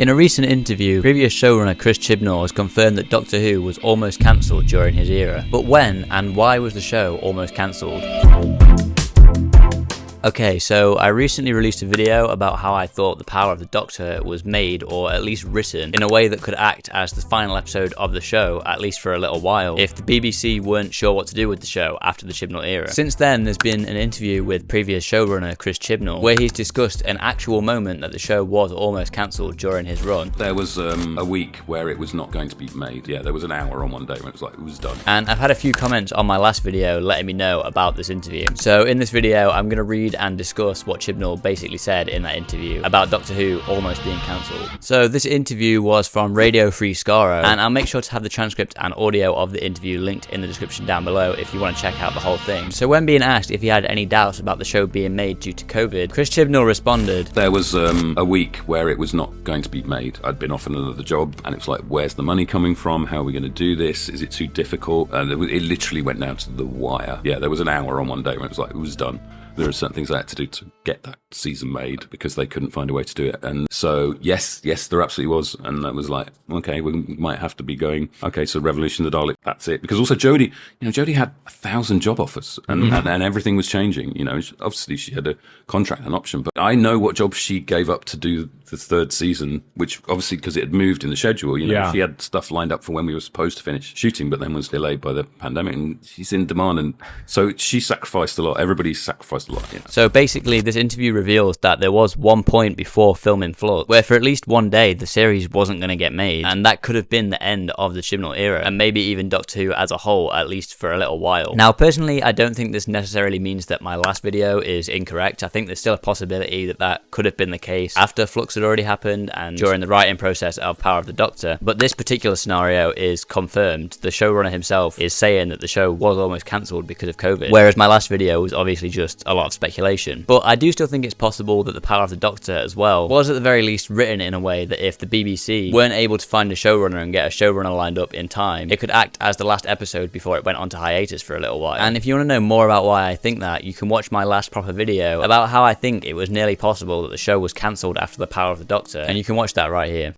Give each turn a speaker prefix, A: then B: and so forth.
A: In a recent interview, previous showrunner Chris Chibnall has confirmed that Doctor Who was almost cancelled during his era. But when and why was the show almost cancelled? Okay, so I recently released a video about how I thought The Power of the Doctor was made, or at least written, in a way that could act as the final episode of the show, at least for a little while, if the BBC weren't sure what to do with the show after the Chibnall era. Since then, there's been an interview with previous showrunner Chris Chibnall, where he's discussed an actual moment that the show was almost cancelled during his run.
B: There was a week where it was not going to be made. Yeah, there was an hour on one day when it was like, it was done.
A: And I've had a few comments on my last video letting me know about this interview. So in this video, I'm going to read and discuss what Chibnall basically said in that interview about Doctor Who almost being cancelled. So this interview was from Radio Free Skaro, and I'll make sure to have the transcript and audio of the interview linked in the description down below if you want to check out the whole thing. So when being asked if he had any doubts about the show being made due to COVID, Chris Chibnall responded,
B: "There was a week where it was not going to be made. I'd been offered another job, and it was like, where's the money coming from? How are we going to do this? Is it too difficult?" And it literally went down to the wire. Yeah, there was an hour on one day when it was like, it was done. There are certain things I had to do to get that season made because they couldn't find a way to do it. And so, yes, there absolutely was. And that was like, okay, we might have to be going, okay, so Revolution of the Dalek, that's it. Because also Jodie had 1,000 job offers and everything was changing. Obviously she had a contract, an option, but I know what job she gave up to do the third season, which obviously because it had moved in the schedule, she had stuff lined up for when we were supposed to finish shooting, but then was delayed by the pandemic, and she's in demand, and so she sacrificed a lot. Everybody sacrificed a lot.
A: So basically this interview reveals that there was one point before filming Flux where for at least one day the series wasn't going to get made, and that could have been the end of the Chibnall era, and maybe even Doctor Who as a whole, at least for a little while. Now personally, I don't think this necessarily means that my last video is incorrect. I think there's still a possibility that that could have been the case after Flux had already happened and during the writing process of Power of the Doctor, but this particular scenario is confirmed. The showrunner himself is saying that the show was almost cancelled because of COVID, whereas my last video was obviously just a lot of speculation. But I do still think it's possible that the Power of the Doctor as well was at the very least written in a way that if the BBC weren't able to find a showrunner and get a showrunner lined up in time, it could act as the last episode before it went onto hiatus for a little while. And if you want to know more about why I think that, you can watch my last proper video about how I think it was nearly possible that the show was cancelled after the Power of the Doctor, and you can watch that right here.